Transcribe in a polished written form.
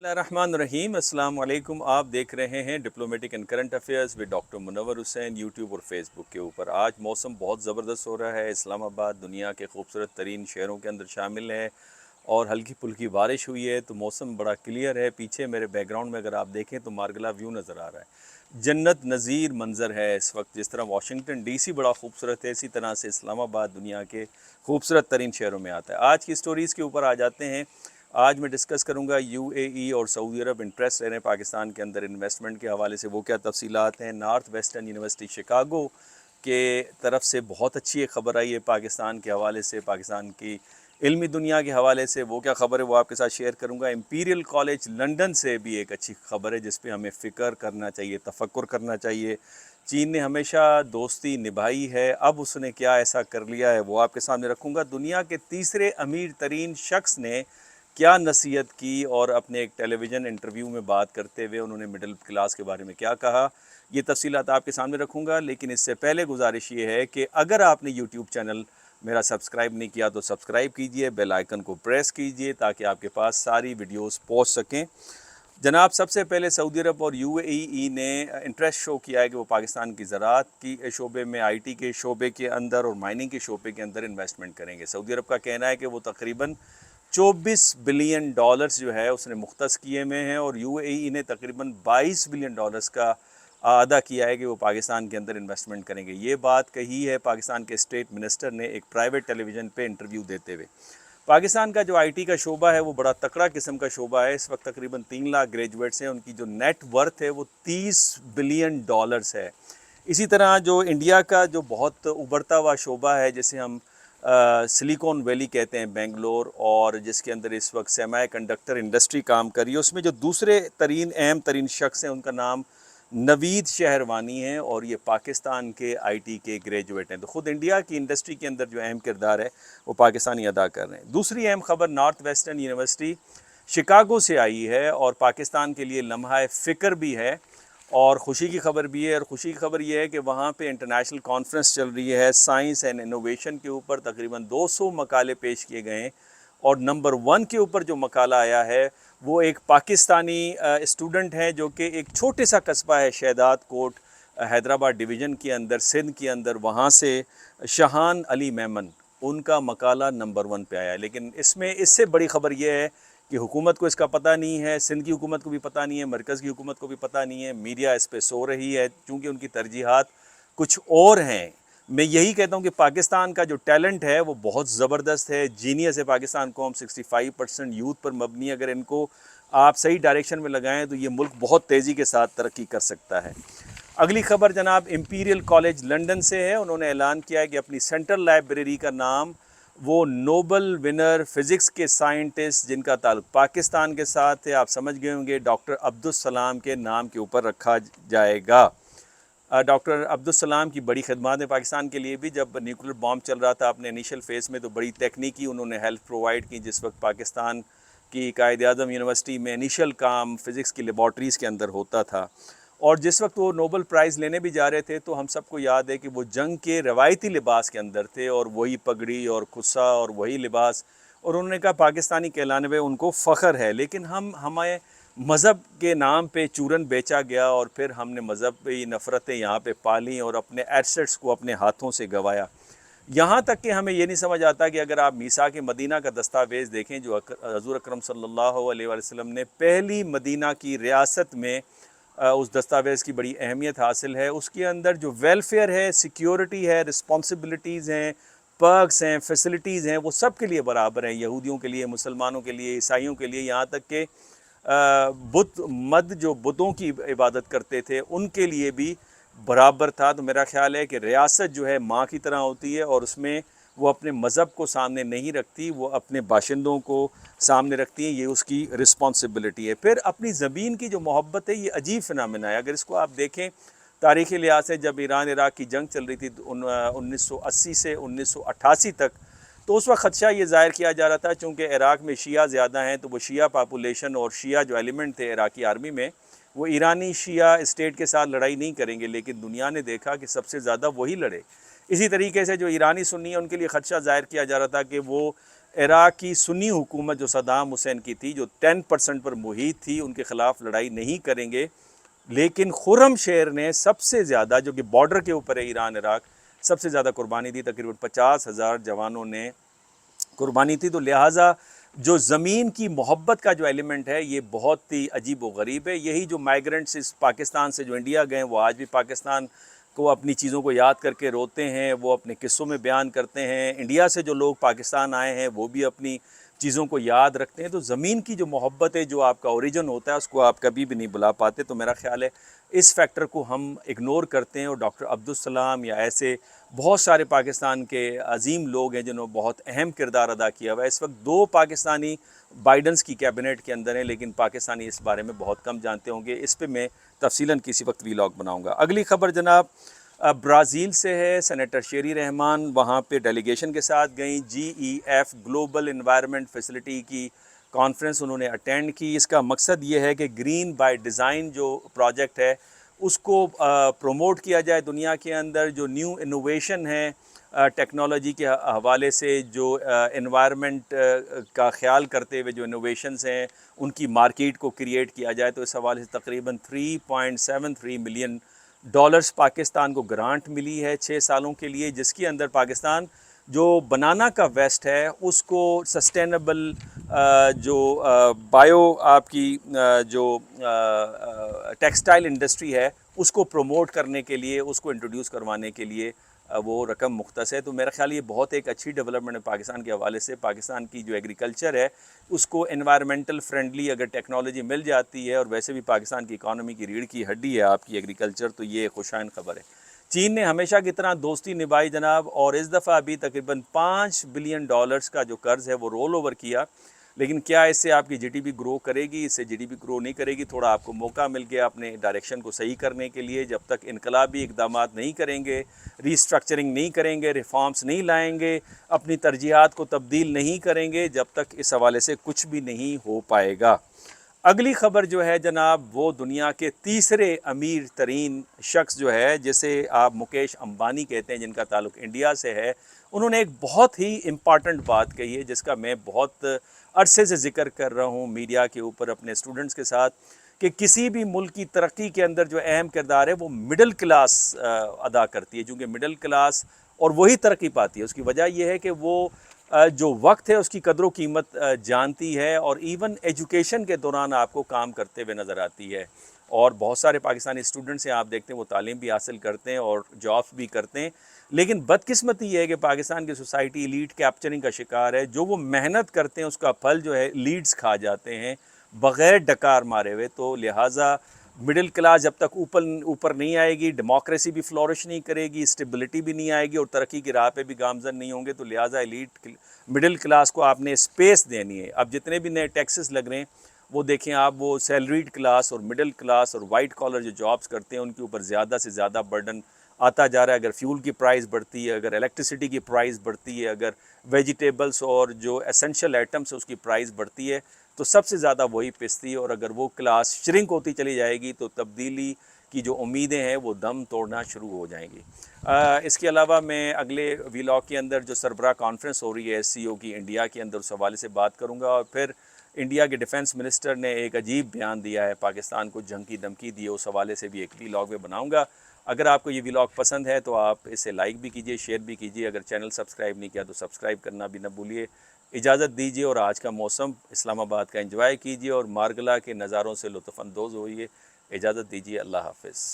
रहीम अस्सलाम वालेकुम। आप देख रहे हैं diplomatic and current affairs with doctor Munawar Hussain YouTube और फेसबुक के ऊपर। आज मौसम बहुत ज़बरदस्त हो रहा है। इस्लामाबाद दुनिया के खूबसूरत तरीन शहरों के अंदर शामिल है और हल्की फुल्की बारिश हुई है, तो मौसम बड़ा क्लियर है। पीछे मेरे बैकग्राउंड में अगर आप देखें तो मार्गला व्यू नज़र आ रहा है। जन्नत नज़ीर मंज़र है इस वक्त। जिस तरह वाशिंगटन डीसी बड़ा खूबसूरत है, इसी तरह से इस्लामाबाद दुनिया के खूबसूरत तरीन शहरों में आता है। आज की स्टोरीज़ के ऊपर आ जाते हैं। आज मैं डिस्कस करूंगा यूएई और सऊदी अरब इंटरेस्ट ले रहे हैं पाकिस्तान के अंदर इन्वेस्टमेंट के हवाले से, वो क्या तफसीलात हैं। नॉर्थ वेस्टर्न यूनिवर्सिटी शिकागो के तरफ से बहुत अच्छी एक ख़बर आई है पाकिस्तान के हवाले से, पाकिस्तान की इल्मी दुनिया के हवाले से। वो क्या ख़बर है वो आपके साथ शेयर करूंगा। इंपीरियल कॉलेज लंदन से भी एक अच्छी ख़बर है जिस पे हमें फ़िक्र करना चाहिए, तफक्कुर करना चाहिए। चीन ने हमेशा दोस्ती निभाई है, अब उसने क्या ऐसा कर लिया है वो आपके सामने रखूँगा। दुनिया के तीसरे अमीर तरीन शख्स ने क्या नसीहत की और अपने एक टेलीविज़न इंटरव्यू में बात करते हुए उन्होंने मिडिल क्लास के बारे में क्या कहा, ये तफसीलात आपके सामने रखूँगा। लेकिन इससे पहले गुजारिश ये है कि अगर आपने यूट्यूब चैनल मेरा सब्सक्राइब नहीं किया तो सब्सक्राइब कीजिए, बेल आइकन को प्रेस कीजिए ताकि आपके पास सारी वीडियोस पहुंच सकें। जनाब, सबसे पहले सऊदी अरब और यूएई ने इंटरेस्ट शो किया है कि वो पाकिस्तान की ज़राअत की शोबे में, आईटी के शोबे के अंदर और माइनिंग के शोबे के अंदर इन्वेस्टमेंट करेंगे। सऊदी अरब का कहना है कि वो तकरीबन 24 बिलियन डॉलर्स जो है उसने मुख्तस किए में हैं और यूएई ने तकरीबन 22 बिलियन डॉलर्स का अदा किया है कि वो पाकिस्तान के अंदर इन्वेस्टमेंट करेंगे। ये बात कही है पाकिस्तान के स्टेट मिनिस्टर ने एक प्राइवेट टेलीविज़न पे इंटरव्यू देते हुए। पाकिस्तान का जो आईटी का शोबा है वो बड़ा तकड़ा किस्म का शोबा है। इस वक्त तकरीबन 3 लाख ग्रेजुएट्स हैं, उनकी जो नेट वर्थ है वो 30 बिलियन डॉलर्स है। इसी तरह जो इंडिया का जो बहुत उभरता हुआ शोबा है जिसे हम सिलिकॉन वैली कहते हैं बेंगलोर, और जिसके अंदर इस वक्त सेमी कंडक्टर इंडस्ट्री काम कर रही है, उसमें जो दूसरे तरीन अहम तरीन शख्स हैं उनका नाम नवीद शहरवानी है और ये पाकिस्तान के आईटी के ग्रेजुएट हैं। तो ख़ुद इंडिया की इंडस्ट्री के अंदर जो अहम किरदार है वो पाकिस्तानी अदा कर रहे हैं। दूसरी अहम खबर नॉर्थ वेस्टर्न यूनिवर्सिटी शिकागो से आई है और पाकिस्तान के लिए लम्हा फ़िक्र भी है और ख़ुशी की खबर भी है। और ख़ुशी की खबर ये है कि वहाँ पे इंटरनेशनल कॉन्फ्रेंस चल रही है साइंस एंड इनोवेशन के ऊपर। तकरीबन 200 मकाले पेश किए गए हैं और नंबर 1 के ऊपर जो मकाला आया है वो एक पाकिस्तानी स्टूडेंट है जो कि एक छोटे सा कस्बा है शहदाद कोट, हैदराबाद डिवीज़न के अंदर, सिंध के अंदर, वहाँ से शहान अली मेमन, उनका मकाला नंबर 1 पे आया है। लेकिन इसमें इससे बड़ी ख़बर यह है कि हुकूमत को इसका पता नहीं है, सिंध की हुकूमत को भी पता नहीं है, मरकज़ की हुकूमत को भी पता नहीं है। मीडिया इस पे सो रही है क्योंकि उनकी तरजीहात कुछ और हैं। मैं यही कहता हूँ कि पाकिस्तान का जो टैलेंट है वो बहुत ज़बरदस्त है, जीनियस है। पाकिस्तान को हम 65% यूथ पर मबनी, अगर इनको आप सही डायरेक्शन में लगाएं तो ये मुल्क बहुत तेज़ी के साथ तरक्की कर सकता है। अगली खबर जनाब इंपीरियल कॉलेज लंदन से है। उन्होंने ऐलान किया है कि अपनी सेंट्रल लाइब्रेरी का नाम वो नोबल विनर फ़िज़िक्स के साइंटिस्ट जिनका ताल्लुक़ पाकिस्तान के साथ है, आप समझ गए होंगे, डॉक्टर अब्दुल सलाम के नाम के ऊपर रखा जाएगा। डॉक्टर अब्दुल सलाम की बड़ी खदमात है पाकिस्तान के लिए भी। जब न्यूक्लियर बॉम्ब चल रहा था अपने इनिशियल फ़ेज़ में तो बड़ी तकनीकी उन्होंने हेल्प प्रोवाइड की। जिस वक्त पाकिस्तान की कायद-ए-आज़म यूनिवर्सिटी में इनिशियल काम फ़िज़िक्स की लेबॉर्ट्रीज़ के अंदर होता था और जिस वक्त वो नोबल प्राइज़ लेने भी जा रहे थे तो हम सबको याद है कि वो जंग के रवायती लिबास के अंदर थे और वही पगड़ी और खुस्सा और वही लिबास, और उन्होंने कहा पाकिस्तानी कहलाने में उनको फ़ख्र है। लेकिन हमें मज़हब के नाम पे चूरन बेचा गया और फिर हमने मज़हब पे नफ़रतें यहाँ पे पाली और अपने एसेट्स को अपने हाथों से गंवाया। यहाँ तक कि हमें ये नहीं समझ आता कि अगर आप मीसाक मदीना का दस्तावेज़ देखें जो हज़ूर अकरम सल्लल्लाहु अलैहि वसल्लम ने पहली मदीना की रियासत में उस दस्तावेज़ की बड़ी अहमियत हासिल है। उसके अंदर जो वेलफेयर है, सिक्योरिटी है, रिस्पॉन्सिबिलिटीज़ हैं, पर्क्स हैं, फैसिलिटीज़ हैं, वो सब के लिए बराबर हैं। यहूदियों के लिए, मुसलमानों के लिए, ईसाइयों के लिए, यहाँ तक कि बुत मद जो बुतों की इबादत करते थे उनके लिए भी बराबर था। तो मेरा ख़्याल है कि रियासत जो है माँ की तरह होती है और उसमें वो अपने मज़हब को सामने नहीं रखती, वो अपने बाशिंदों को सामने रखती है, ये उसकी रिस्पॉन्सिबिलिटी है। फिर अपनी ज़मीन की जो मोहब्बत है ये अजीब फिनोमेना है। अगर इसको आप देखें तारीख़ी लिहाज से, जब ईरान इराक़ की जंग चल रही थी 1980 से 1988 तक, तो उस वक्त ख़दशा ये ज़ाहिर किया जा रहा था चूँकि इराक़ में शिया ज़्यादा हैं तो वो शिया पापुलेशन और शिया जो एलिमेंट थे इराक़ी आर्मी में वो ईरानी शिया स्टेट के साथ लड़ाई नहीं करेंगे। लेकिन दुनिया ने देखा कि सबसे ज़्यादा वही लड़े। इसी तरीके से जो ईरानी सुन्नी है उनके लिए ख़दशा ज़ाहिर किया जा रहा था कि वो عراق کی سنی حکومت جو صدام حسین کی تھی، جو 10% پر محیط تھی، ان کے خلاف لڑائی نہیں کریں گے، لیکن خرم شیر نے سب سے زیادہ، جو کہ بارڈر کے اوپر ہے ایران عراق، سب سے زیادہ قربانی دی، تقریباً 50,000 جوانوں نے قربانی تھی۔ تو لہٰذا جو زمین کی محبت کا جو ایلیمنٹ ہے یہ بہت ہی عجیب و غریب ہے۔ یہی جو مائیگرنٹس اس پاکستان سے جو انڈیا گئے وہ آج بھی پاکستان کو اپنی چیزوں کو یاد کر کے روتے ہیں، وہ اپنے قصوں میں بیان کرتے ہیں۔ انڈیا سے جو لوگ پاکستان آئے ہیں وہ بھی اپنی چیزوں کو یاد رکھتے ہیں۔ تو زمین کی جو محبت ہے، جو آپ کا اوریجن ہوتا ہے، اس کو آپ کبھی بھی نہیں بلا پاتے۔ تو میرا خیال ہے اس فیکٹر کو ہم اگنور کرتے ہیں، اور ڈاکٹر عبدالسلام یا ایسے بہت سارے پاکستان کے عظیم لوگ ہیں جنہوں نے بہت اہم کردار ادا کیا ہوا ہے۔ اس وقت 2 پاکستانی بائیڈنس کی کیبنٹ کے اندر ہیں، لیکن پاکستانی اس بارے میں بہت کم جانتے ہوں گے۔ اس پہ میں تفصیلاً کسی وقت ویلاگ بناؤں گا۔ اگلی خبر جناب برازیل سے ہے۔ سینیٹر شیری رحمان وہاں پہ ڈیلیگیشن کے ساتھ گئیں۔ GEF گلوبل انوائرمنٹ فیسلٹی کی کانفرنس انہوں نے اٹینڈ کی۔ اس کا مقصد یہ ہے کہ گرین بائی ڈیزائن جو پروجیکٹ ہے اس کو پروموٹ کیا جائے دنیا کے اندر۔ جو نیو انوویشن ہے ٹیکنالوجی کے حوالے سے، جو انوائرمنٹ کا خیال کرتے ہوئے جو انوویشنز ہیں ان کی مارکیٹ کو کریٹ کیا جائے۔ تو اس حوالے سے تقریباً $3.73 ملین پاکستان کو گرانٹ ملی ہے 6 سالوں کے لیے، جس کے اندر پاکستان جو بنانا کا ویسٹ ہے اس کو سسٹینیبل جو بایو آپ کی جو ٹیکسٹائل انڈسٹری ہے اس کو پروموٹ کرنے کے لیے، اس کو انٹروڈیوس کروانے کے لیے وہ رقم مختص ہے۔ تو میرا خیال یہ بہت ایک اچھی ڈیولپمنٹ ہے پاکستان کے حوالے سے۔ پاکستان کی جو ایگریکلچر ہے اس کو انوائرمنٹل فرینڈلی اگر ٹیکنالوجی مل جاتی ہے، اور ویسے بھی پاکستان کی اکانومی کی ریڑھ کی ہڈی ہے آپ کی ایگریکلچر، تو یہ خوشائن خبر ہے۔ چین نے ہمیشہ کی طرح دوستی نبھائی جناب، اور اس دفعہ بھی تقریباً $5 بلین کا جو قرض ہے وہ رول اوور کیا۔ لیکن کیا اس سے آپ کی جی ڈی پی گرو کرے گی؟ اس سے جی ڈی پی گرو نہیں کرے گی۔ تھوڑا آپ کو موقع مل گیا اپنے ڈائریکشن کو صحیح کرنے کے لیے۔ جب تک انقلابی اقدامات نہیں کریں گے، ری اسٹرکچرنگ نہیں کریں گے، ریفارمز نہیں لائیں گے، اپنی ترجیحات کو تبدیل نہیں کریں گے، جب تک اس حوالے سے کچھ بھی نہیں ہو پائے گا۔ اگلی خبر جو ہے جناب وہ دنیا کے تیسرے امیر ترین شخص جو ہے، جسے آپ مکیش امبانی کہتے ہیں، جن کا تعلق انڈیا سے ہے، انہوں نے ایک بہت ہی امپارٹنٹ بات کہی ہے جس کا میں بہت عرصے سے ذکر کر رہا ہوں میڈیا کے اوپر اپنے اسٹوڈنٹس کے ساتھ، کہ کسی بھی ملک کی ترقی کے اندر جو اہم کردار ہے وہ مڈل کلاس ادا کرتی ہے، چونکہ مڈل کلاس اور وہی ترقی پاتی ہے۔ اس کی وجہ یہ ہے کہ وہ جو وقت ہے اس کی قدر و قیمت جانتی ہے، اور ایون ایجوکیشن کے دوران آپ کو کام کرتے ہوئے نظر آتی ہے۔ اور بہت سارے پاکستانی اسٹوڈنٹس ہیں، آپ دیکھتے ہیں وہ تعلیم بھی حاصل کرتے ہیں اور جابس بھی کرتے ہیں، لیکن بدقسمتی یہ ہے کہ پاکستان کی سوسائٹی لیڈ کیپچرنگ کا شکار ہے۔ جو وہ محنت کرتے ہیں اس کا پھل جو ہے لیڈز کھا جاتے ہیں بغیر ڈکار مارے ہوئے۔ تو لہٰذا مڈل کلاس جب تک اوپر نہیں آئے گی، ڈیموکریسی بھی فلورش نہیں کرے گی، اسٹیبلٹی بھی نہیں آئے گی، اور ترقی کی راہ پہ بھی گامزن نہیں ہوں گے۔ تو لہٰذا ایلیٹ مڈل کلاس کو آپ نے اسپیس دینی ہے۔ اب جتنے بھی نئے ٹیکسز لگ رہے ہیں وہ دیکھیں آپ، وہ سیلریڈ کلاس اور مڈل کلاس اور وائٹ کالر جو جابس کرتے ہیں ان کے اوپر زیادہ سے زیادہ برڈن آتا جا رہا ہے۔ اگر فیول کی پرائز بڑھتی ہے، اگر الیکٹریسٹی کی پرائز بڑھتی ہے، اگر ویجیٹیبلس اور جو اسینشل آئٹمس اس کی پرائز بڑھتی ہے تو سب سے زیادہ وہی پستی ہے، اور اگر وہ کلاس شرنک ہوتی چلی جائے گی تو تبدیلی کی جو امیدیں ہیں وہ دم توڑنا شروع ہو جائیں گی۔ اس کے علاوہ میں اگلے ویلاگ کے اندر جو سربراہ کانفرنس ہو رہی ہے SCO کی انڈیا کے اندر، اس حوالے سے بات کروں گا، اور پھر انڈیا کے ڈیفنس منسٹر نے ایک عجیب بیان دیا ہے، پاکستان کو جنگ کی دھمکی دی ہے، اس حوالے سے بھی ایک ویلاگ میں بناؤں گا۔ اگر آپ کو یہ ویلاگ پسند ہے تو آپ اسے لائک بھی کیجئے، شیئر بھی کیجئے، اگر چینل سبسکرائب نہیں کیا تو سبسکرائب کرنا بھی نہ بھولیے۔ اجازت دیجیے، اور آج کا موسم اسلام آباد کا انجوائے کیجیے، اور مارگلا کے نظاروں سے لطف اندوز ہوئیے۔ اجازت دیجیے، اللہ حافظ۔